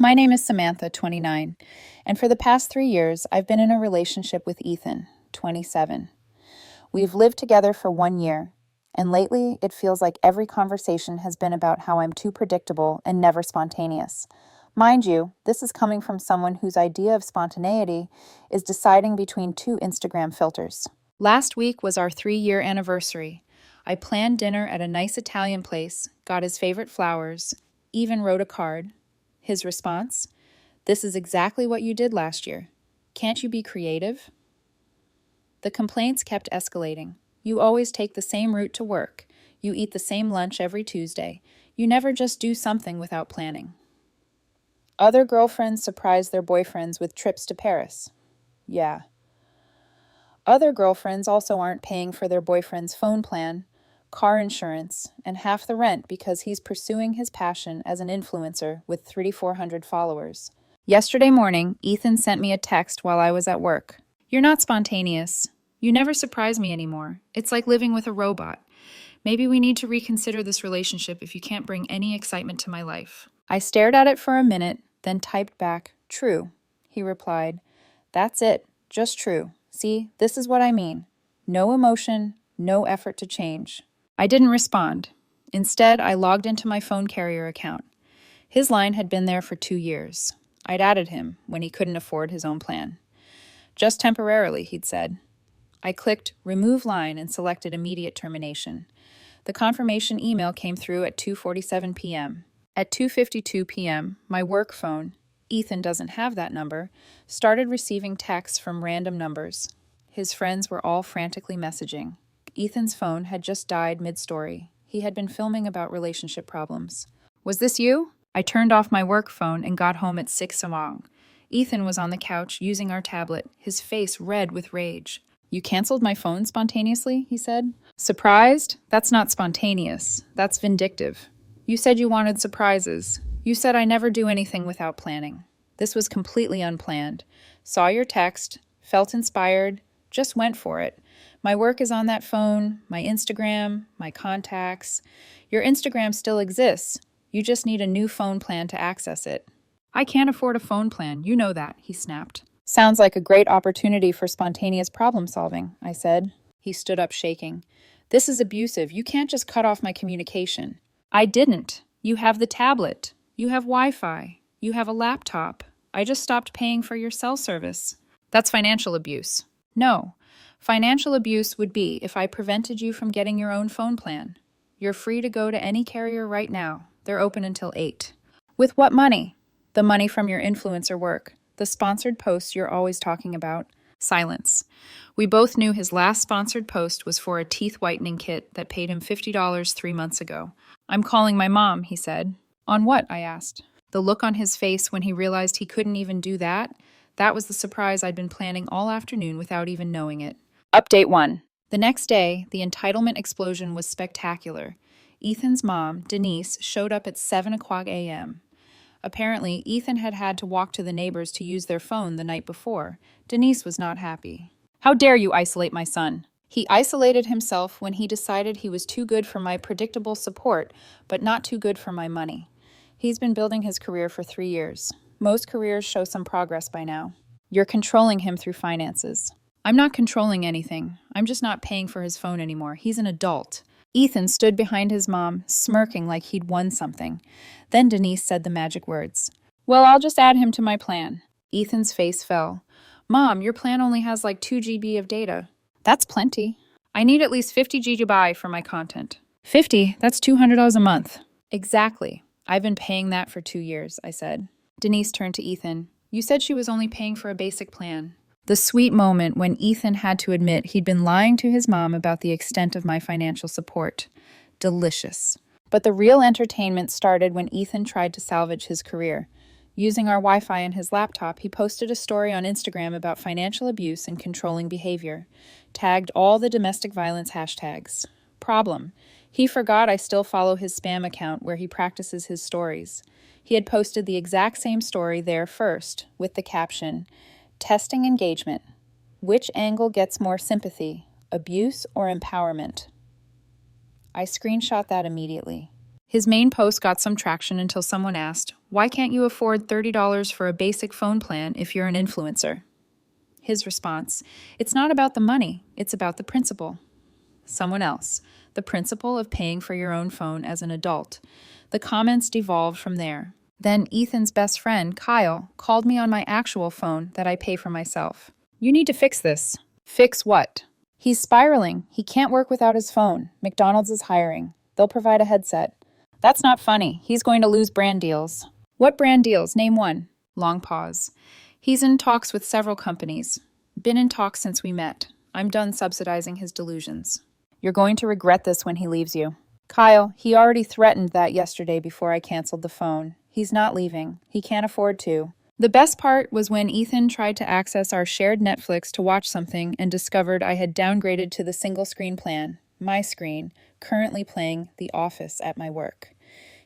My name is Samantha, 29, and for the past 3 years, I've been in a relationship with Ethan, 27. We've lived together for 1 year, and lately it feels like every conversation has been about how I'm too predictable and never spontaneous. Mind you, this is coming from someone whose idea of spontaneity is deciding between 2 Instagram filters. Last week was our 3-year anniversary. I planned dinner at a nice Italian place, got his favorite flowers, even wrote a card. His response? "This is exactly what you did last year. Can't you be creative?" The complaints kept escalating. "You always take the same route to work. You eat the same lunch every Tuesday. You never just do something without planning." Other girlfriends surprise their boyfriends with trips to Paris. Yeah. Other girlfriends also aren't paying for their boyfriend's phone plan, car insurance, and half the rent because he's pursuing his passion as an influencer with 3,400 followers. Yesterday morning, Ethan sent me a text while I was at work. "You're not spontaneous. You never surprise me anymore. It's like living with a robot. Maybe we need to reconsider this relationship if you can't bring any excitement to my life." I stared at it for a minute, then typed back, "True." He replied, "That's it. Just true. See, this is what I mean. No emotion, no effort to change." I didn't respond. Instead, I logged into my phone carrier account. His line had been there for 2 years. I'd added him when he couldn't afford his own plan. "Just temporarily," he'd said. I clicked Remove Line and selected Immediate Termination. The confirmation email came through at 2:47 p.m. At 2:52 p.m., my work phone, Ethan doesn't have that number, started receiving texts from random numbers. His friends were all frantically messaging. Ethan's phone had just died mid-story. He had been filming about relationship problems. "Was this you?" I turned off my work phone and got home at 6 a.m. Ethan was on the couch using our tablet, his face red with rage. "You canceled my phone spontaneously," he said. "Surprised? That's not spontaneous. That's vindictive. You said you wanted surprises. You said I never do anything without planning. This was completely unplanned. Saw your text, felt inspired, just went for it. My work is on that phone, my Instagram, my contacts. Your Instagram still exists. You just need a new phone plan to access it." "I can't afford a phone plan, you know that," he snapped. "Sounds like a great opportunity for spontaneous problem solving," I said. He stood up shaking. "This is abusive. You can't just cut off my communication." "I didn't. You have the tablet. You have Wi-Fi. You have a laptop. I just stopped paying for your cell service." "That's financial abuse." "No. Financial abuse would be if I prevented you from getting your own phone plan. You're free to go to any carrier right now. They're open until 8. "With what money?" "The money from your influencer work. The sponsored posts you're always talking about." Silence. We both knew his last sponsored post was for a teeth whitening kit that paid him $50 3 months ago. "I'm calling my mom," he said. "On what?" I asked. The look on his face when he realized he couldn't even do that was the surprise I'd been planning all afternoon without even knowing it. Update 1. The next day, the entitlement explosion was spectacular. Ethan's mom, Denise, showed up at 7 o'clock a.m. Apparently, Ethan had had to walk to the neighbors to use their phone the night before. Denise was not happy. "How dare you isolate my son?" He isolated himself when he decided he was too good for my predictable support, but not too good for my money. He's been building his career for 3 years. Most careers show some progress by now. "You're controlling him through finances." "I'm not controlling anything. I'm just not paying for his phone anymore. He's an adult." Ethan stood behind his mom, smirking like he'd won something. Then Denise said the magic words. "Well, I'll just add him to my plan." Ethan's face fell. "Mom, your plan only has like 2 GB of data." "That's plenty." "I need at least 50 GB for my content." "50? That's $200 a month." "Exactly. I've been paying that for 2 years," I said. Denise turned to Ethan. "You said she was only paying for a basic plan." The sweet moment when Ethan had to admit he'd been lying to his mom about the extent of my financial support. Delicious. But the real entertainment started when Ethan tried to salvage his career. Using our Wi-Fi and his laptop, he posted a story on Instagram about financial abuse and controlling behavior. Tagged all the domestic violence hashtags. Problem. He forgot I still follow his spam account where he practices his stories. He had posted the exact same story there first, with the caption, "Testing engagement. Which angle gets more sympathy, abuse or empowerment?" I screenshot that immediately. His main post got some traction until someone asked, Why can't you afford $30 for a basic phone plan if you're an influencer? His response, it's not about the money, it's about the principle. Someone else, the principle of paying for your own phone as an adult. The comments devolved from there. Then Ethan's best friend, Kyle, called me on my actual phone that I pay for myself. You need to fix this. Fix what? He's spiraling. He can't work without his phone. McDonald's is hiring. They'll provide a headset. That's not funny. He's going to lose brand deals. What brand deals? Name one. Long pause. He's in talks with several companies. Been in talks since we met. I'm done subsidizing his delusions. You're going to regret this when he leaves you. Kyle, he already threatened that yesterday before I canceled the phone. He's not leaving. He can't afford to. The best part was when Ethan tried to access our shared Netflix to watch something and discovered I had downgraded to the single screen plan, my screen, currently playing The Office at my work.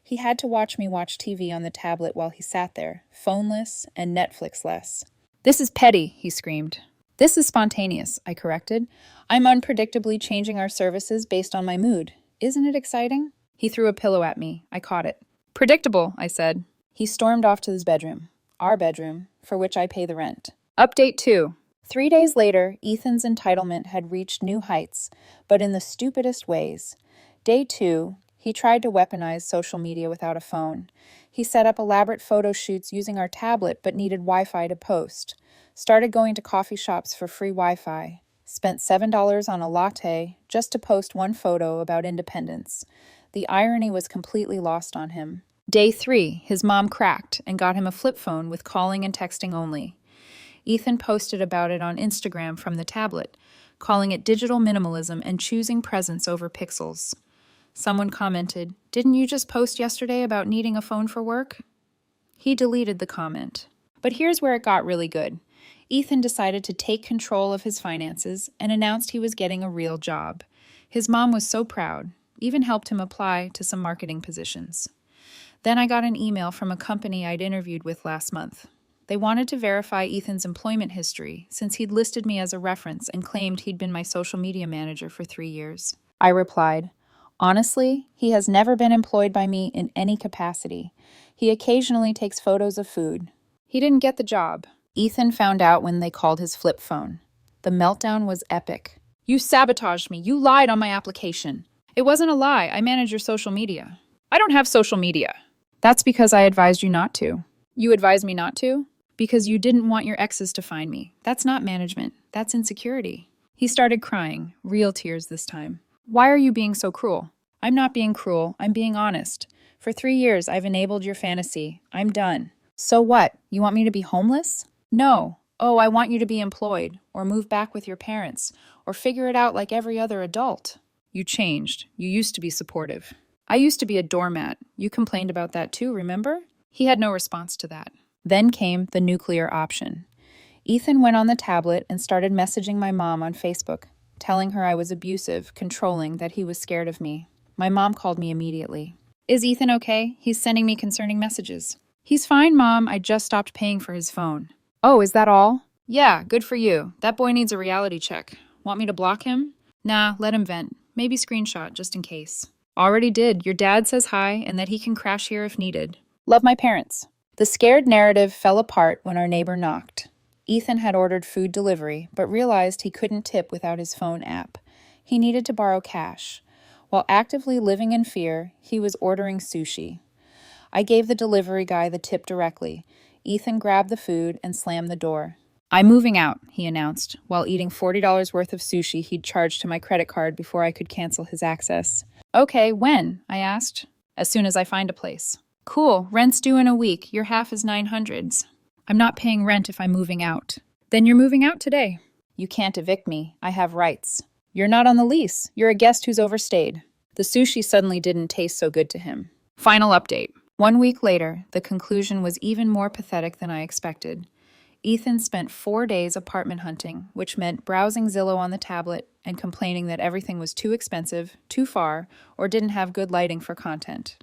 He had to watch me watch TV on the tablet while he sat there, phoneless and Netflix-less. This is petty, he screamed. This is spontaneous, I corrected. I'm unpredictably changing our services based on my mood. Isn't it exciting? He threw a pillow at me. I caught it. Predictable, I said. He stormed off to his bedroom, our bedroom, for which I pay the rent. Update 2. 3 days later, Ethan's entitlement had reached new heights, but in the stupidest ways. Day 2, he tried to weaponize social media without a phone. He set up elaborate photo shoots using our tablet but needed Wi-Fi to post. Started going to coffee shops for free Wi-Fi. Spent $7 on a latte just to post one photo about independence. The irony was completely lost on him. Day 3, his mom cracked and got him a flip phone with calling and texting only. Ethan posted about it on Instagram from the tablet, calling it digital minimalism and choosing presence over pixels. Someone commented, "Didn't you just post yesterday about needing a phone for work?" He deleted the comment. But here's where it got really good. Ethan decided to take control of his finances and announced he was getting a real job. His mom was so proud, even helped him apply to some marketing positions. Then I got an email from a company I'd interviewed with last month. They wanted to verify Ethan's employment history since he'd listed me as a reference and claimed he'd been my social media manager for 3 years. I replied, honestly, he has never been employed by me in any capacity. He occasionally takes photos of food. He didn't get the job. Ethan found out when they called his flip phone. The meltdown was epic. You sabotaged me. You lied on my application. It wasn't a lie. I manage your social media. I don't have social media. That's because I advised you not to. You advised me not to? Because you didn't want your exes to find me. That's not management. That's insecurity. He started crying, real tears this time. Why are you being so cruel? I'm not being cruel. I'm being honest. For 3 years, I've enabled your fantasy. I'm done. So what? You want me to be homeless? No. Oh, I want you to be employed, or move back with your parents, or figure it out like every other adult. You changed. You used to be supportive. I used to be a doormat. You complained about that too, remember? He had no response to that. Then came the nuclear option. Ethan went on the tablet and started messaging my mom on Facebook, telling her I was abusive, controlling, that he was scared of me. My mom called me immediately. Is Ethan okay? He's sending me concerning messages. He's fine, Mom. I just stopped paying for his phone. Oh, is that all? Yeah, good for you. That boy needs a reality check. Want me to block him? Nah, let him vent. Maybe screenshot, just in case. Already did. Your dad says hi and that he can crash here if needed. Love my parents. The scared narrative fell apart when our neighbor knocked. Ethan had ordered food delivery, but realized he couldn't tip without his phone app. He needed to borrow cash. While actively living in fear, he was ordering sushi. I gave the delivery guy the tip directly. Ethan grabbed the food and slammed the door. I'm moving out, he announced, while eating $40 worth of sushi he'd charged to my credit card before I could cancel his access. Okay, when? I asked. As soon as I find a place. Cool, rent's due in a week. Your half is $900. I'm not paying rent if I'm moving out. Then you're moving out today. You can't evict me. I have rights. You're not on the lease. You're a guest who's overstayed. The sushi suddenly didn't taste so good to him. Final update. 1 week later, the conclusion was even more pathetic than I expected. Ethan spent 4 days apartment hunting, which meant browsing Zillow on the tablet and complaining that everything was too expensive, too far, or didn't have good lighting for content.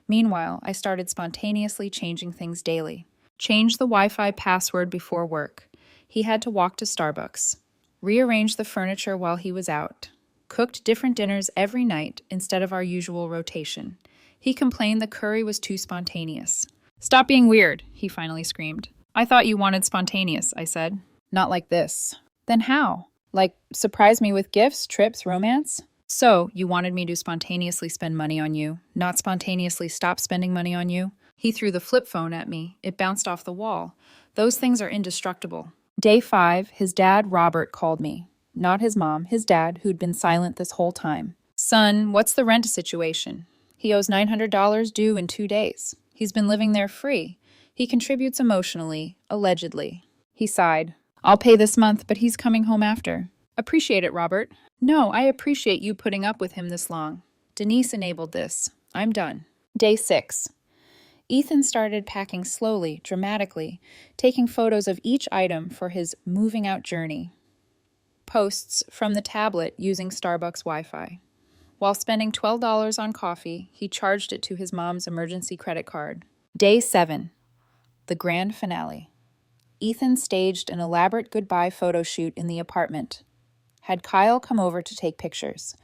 Meanwhile, I started spontaneously changing things daily. Changed the Wi-Fi password before work. He had to walk to Starbucks. Rearranged the furniture while he was out. Cooked different dinners every night instead of our usual rotation. He complained the curry was too spontaneous. Stop being weird, he finally screamed. I thought you wanted spontaneous, I said. Not like this. Then how? Like, surprise me with gifts, trips, romance? So, you wanted me to spontaneously spend money on you, not spontaneously stop spending money on you? He threw the flip phone at me. It bounced off the wall. Those things are indestructible. Day 5, his dad, Robert, called me. Not his mom, his dad, who'd been silent this whole time. Son, what's the rent situation? He owes $900 due in 2 days. He's been living there free. He contributes emotionally, allegedly. He sighed. I'll pay this month, but he's coming home after. Appreciate it, Robert. No, I appreciate you putting up with him this long. Denise enabled this. I'm done. Day 6. Ethan started packing slowly, dramatically, taking photos of each item for his moving out journey. Posts from the tablet using Starbucks Wi-Fi. While spending $12 on coffee, he charged it to his mom's emergency credit card. Day 7. The grand finale. Ethan staged an elaborate goodbye photo shoot in the apartment. Had Kyle come over to take pictures.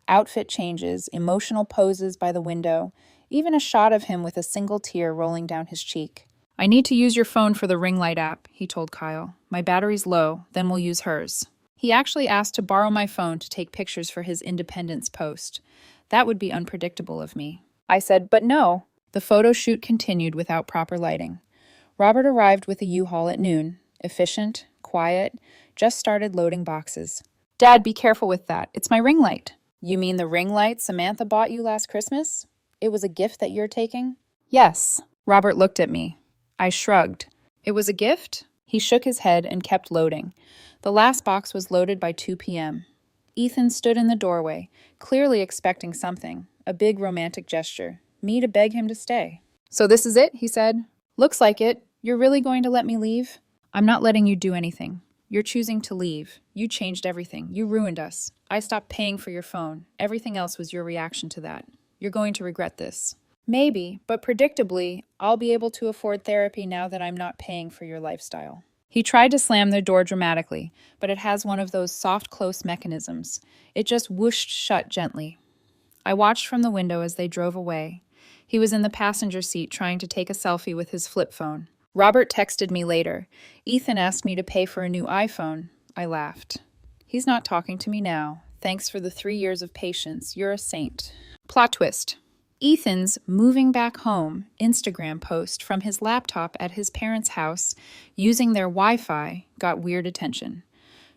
Outfit changes, emotional poses by the window, even a shot of him with a single tear rolling down his cheek. I need to use your phone for the ring light app, he told Kyle. My battery's low, then we'll use hers. He actually asked to borrow my phone to take pictures for his Independence post. That would be unpredictable of me. I said, but no. The photo shoot continued without proper lighting. Robert arrived with a U-Haul at noon. Efficient, quiet, just started loading boxes. Dad, be careful with that. It's my ring light. You mean the ring light Samantha bought you last Christmas? It was a gift that you're taking? Yes. Robert looked at me. I shrugged. It was a gift? He shook his head and kept loading. The last box was loaded by 2 p.m. Ethan stood in the doorway, clearly expecting something, a big romantic gesture, me to beg him to stay. So this is it, he said. Looks like it. You're really going to let me leave? I'm not letting you do anything. You're choosing to leave. You changed everything. You ruined us. I stopped paying for your phone. Everything else was your reaction to that. You're going to regret this. Maybe, but predictably, I'll be able to afford therapy now that I'm not paying for your lifestyle. He tried to slam the door dramatically, but it has one of those soft close mechanisms. It just whooshed shut gently. I watched from the window as they drove away. He was in the passenger seat trying to take a selfie with his flip phone. Robert texted me later. Ethan asked me to pay for a new iPhone. I laughed. He's not talking to me now. Thanks for the 3 years of patience. You're a saint. Plot twist. Ethan's moving back home Instagram post from his laptop at his parents' house using their Wi-Fi got weird attention.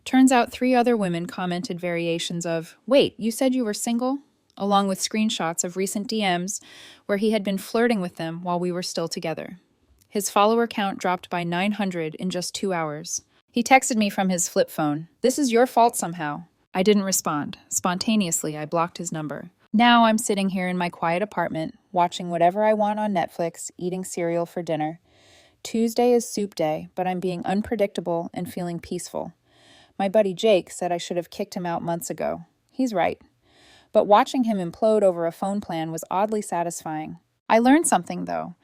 Turns out 3 other women commented variations of, "Wait, you said you were single?" along with screenshots of recent DMs where he had been flirting with them while we were still together. His follower count dropped by 900 in just 2 hours. He texted me from his flip phone. This is your fault somehow. I didn't respond. Spontaneously, I blocked his number. Now I'm sitting here in my quiet apartment, watching whatever I want on Netflix, eating cereal for dinner. Tuesday is soup day, but I'm being unpredictable and feeling peaceful. My buddy Jake said I should have kicked him out months ago. He's right. But watching him implode over a phone plan was oddly satisfying. I learned something, though.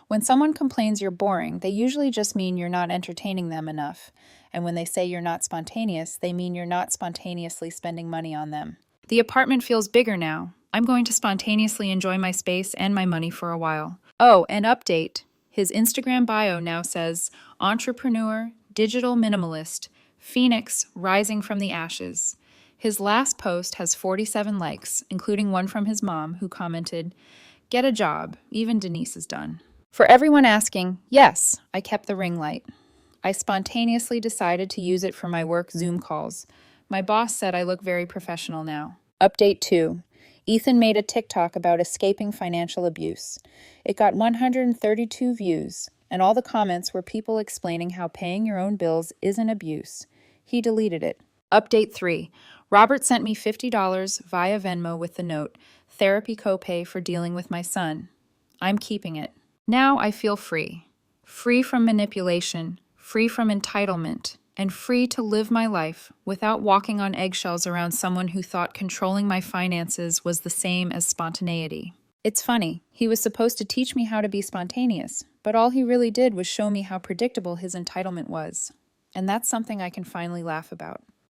When someone complains you're boring, they usually just mean you're not entertaining them enough. And when they say you're not spontaneous, they mean you're not spontaneously spending money on them. The apartment feels bigger now. I'm going to spontaneously enjoy my space and my money for a while. Oh, and update. His Instagram bio now says, entrepreneur, digital minimalist, phoenix rising from the ashes. His last post has 47 likes, including one from his mom, who commented, "Get a job, even Denise is done." For everyone asking, yes, I kept the ring light. I spontaneously decided to use it for my work Zoom calls. My boss said I look very professional now. Update 2. Ethan made a TikTok about escaping financial abuse. It got 132 views, and all the comments were people explaining how paying your own bills isn't abuse. He deleted it. Update 3. Robert sent me $50 via Venmo with the note, "Therapy copay for dealing with my son." I'm keeping it. Now I feel free. Free from manipulation, free from entitlement, and free to live my life without walking on eggshells around someone who thought controlling my finances was the same as spontaneity. It's funny, he was supposed to teach me how to be spontaneous, but all he really did was show me how predictable his entitlement was. And that's something I can finally laugh about.